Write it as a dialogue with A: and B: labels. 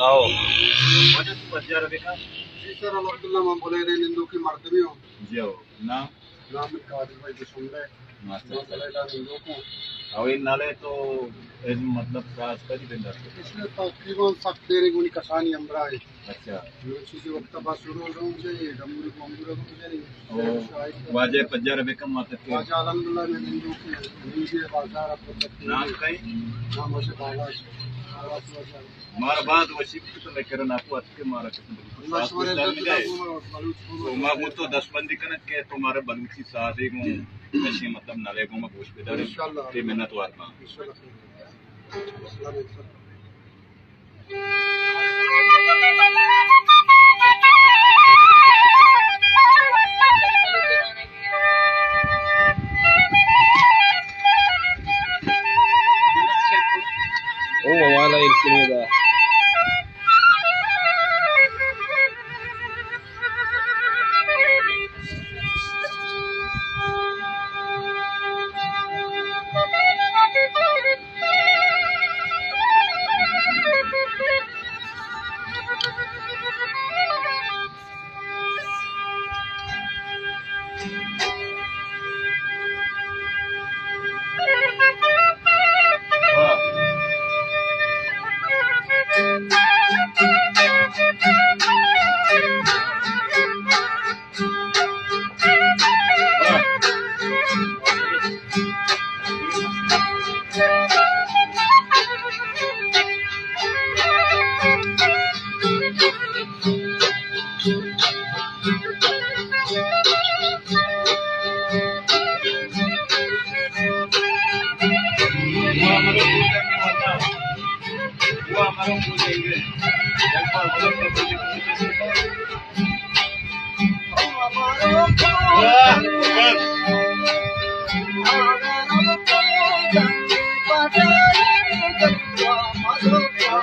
A: आओ वजह तो 50 रुपए का
B: जी सर अल्हम्दुलिल्लाह मैं बोले रहे निंदू की मर्दमी हूँ
A: जी आओ नाम
B: नाम कादिर भाई जो सुन रहे
A: मास्टर
B: निंदू को
A: और इन नाले तो मतलब साज कर ही देंगे
B: इसलिए तकरीबन सब तेरे गुनी कसानी हमरा है
A: अच्छा
B: जो चीज़ वक्त बस सुरोज हों चाहिए डमरू डमरू हों
A: ओ
B: चाहिए
A: वाजे 50 रुपए कम आते के
B: आज अल्हम्दुलिल्लाह में निंदू की नीचे बाजार आपको
A: नाम कहीं
B: नाम वैसे बाजार
A: मार बाद वशी तो मैं करना आपको अटके मारा के तो मैं तो 10 बंदी करने के तुम्हारे बलूची सादे को नशे मतलब नाले को मैं पूछ बेदार इंशाल्लाह ते मेहनत वारमा
C: Oh, wala yung
D: Madokka